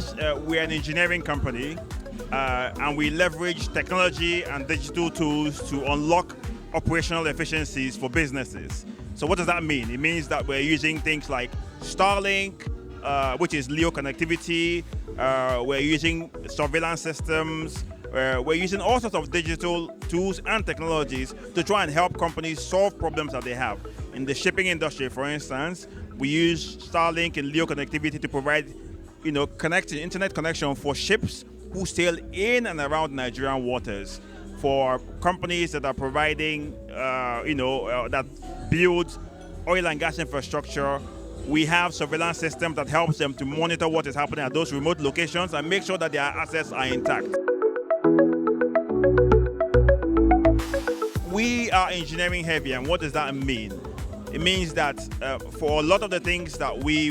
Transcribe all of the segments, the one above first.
Fieldbase, we're an engineering company, and we leverage technology and digital tools to unlock operational efficiencies for businesses. So what does that mean? It means that we're using things like Starlink, which is LEO connectivity. We're using surveillance systems. We're using all sorts of digital tools and technologies to try and help companies solve problems that they have. In the shipping industry, for instance, we use Starlink and LEO connectivity to provide, internet connection for ships who sail in and around Nigerian waters. For companies that are providing, that build oil and gas infrastructure, we have surveillance systems that helps them to monitor what is happening at those remote locations and make sure that their assets are intact. We are engineering heavy, and what does that mean? It means that for a lot of the things that we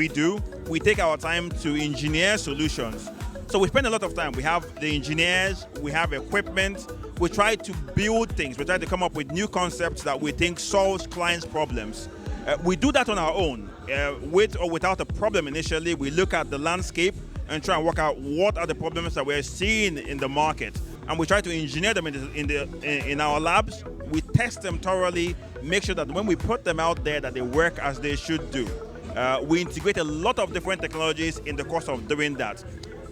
do, we take our time to engineer solutions. So we spend a lot of time. We have the engineers, we have equipment, we try to build things, we try to come up with new concepts that we think solves clients' problems. We do that on our own. With or without a problem initially, we look at the landscape and try and work out what are the problems that we're seeing in the market. And we try to engineer them in our labs. We test them thoroughly, make sure that when we put them out there that they work as they should do. We integrate a lot of different technologies in the course of doing that.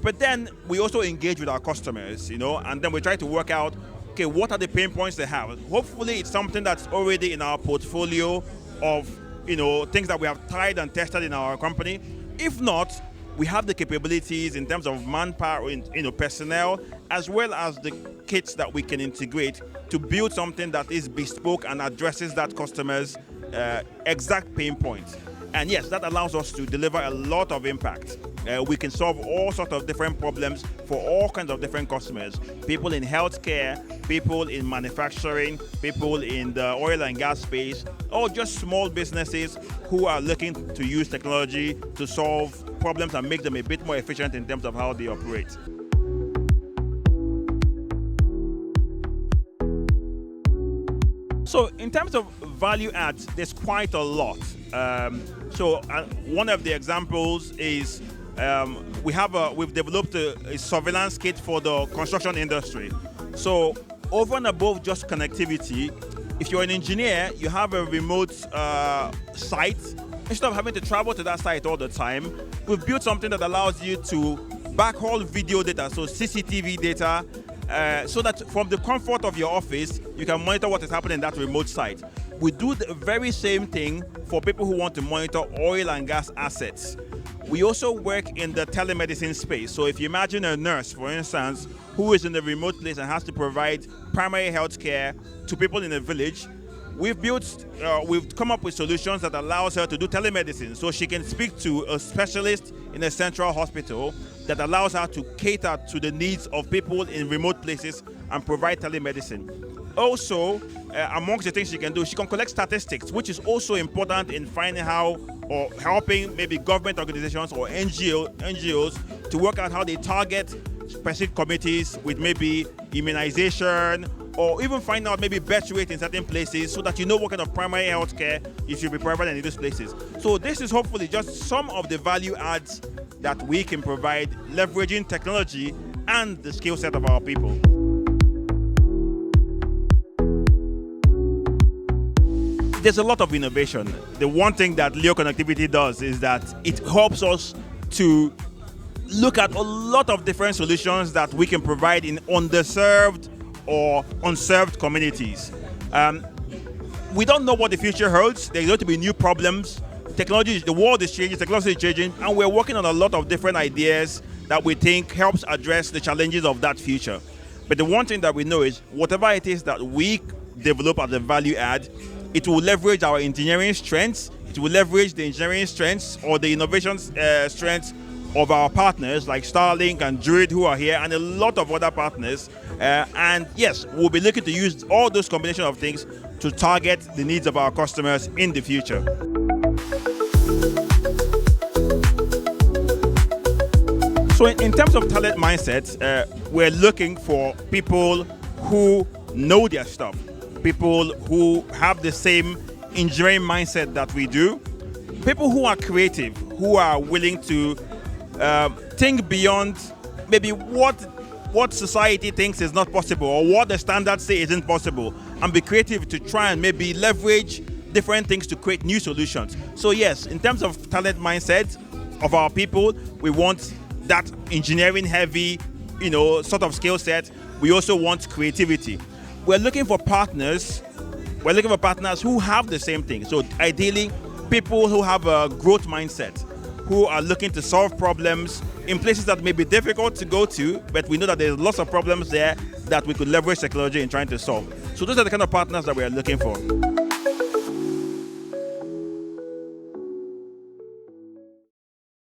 But then we also engage with our customers, and then we try to work out, okay, what are the pain points they have? Hopefully it's something that's already in our portfolio of, things that we have tried and tested in our company. If not, we have the capabilities in terms of manpower, personnel, as well as the kits that we can integrate to build something that is bespoke and addresses that customer's exact pain point. And yes, that allows us to deliver a lot of impact. We can solve all sorts of different problems for all kinds of different customers. People in healthcare, people in manufacturing, people in the oil and gas space, or just small businesses who are looking to use technology to solve problems and make them a bit more efficient in terms of how they operate. So in terms of value adds, there's quite a lot. One of the examples is we've developed a surveillance kit for the construction industry. So over and above just connectivity, if you're an engineer, you have a remote site. Instead of having to travel to that site all the time, we've built something that allows you to backhaul video data, so CCTV data, so that from the comfort of your office, you can monitor what is happening in that remote site. We do the very same thing for people who want to monitor oil and gas assets. We also work in the telemedicine space. So if you imagine a nurse, for instance, who is in a remote place and has to provide primary health care to people in a village, we've come up with solutions that allows her to do telemedicine. So she can speak to a specialist in a central hospital that allows her to cater to the needs of people in remote places and provide telemedicine. Also, amongst the things she can do, she can collect statistics, which is also important in finding how or helping maybe government organizations or NGOs to work out how they target specific committees with maybe immunization, or even find out maybe birth rate in certain places so that you know what kind of primary health care you should be providing in those places. So this is hopefully just some of the value adds that we can provide, leveraging technology and the skill set of our people. There's a lot of innovation. The one thing that LEO connectivity does is that it helps us to look at a lot of different solutions that we can provide in underserved or unserved communities. We don't know what the future holds. There's going to be new problems. Technology, the world is changing, technology is changing, and we're working on a lot of different ideas that we think helps address the challenges of that future. But the one thing that we know is whatever it is that we develop as a value add, it will leverage our engineering strengths, it will leverage the engineering strengths or the innovation strengths of our partners like Starlink and Druid who are here, and a lot of other partners. And yes, we'll be looking to use all those combination of things to target the needs of our customers in the future. So in terms of talent mindset, we're looking for people who know their stuff, people who have the same engineering mindset that we do, people who are creative, who are willing to think beyond maybe what society thinks is not possible or what the standards say isn't possible, and be creative to try and maybe leverage different things to create new solutions. So yes, in terms of talent mindset of our people, we want that engineering heavy, sort of skill set. We also want creativity. We're looking for partners. We're looking for partners who have the same thing. So ideally, people who have a growth mindset, who are looking to solve problems in places that may be difficult to go to, but we know that there's lots of problems there that we could leverage technology in trying to solve. So those are the kind of partners that we are looking for.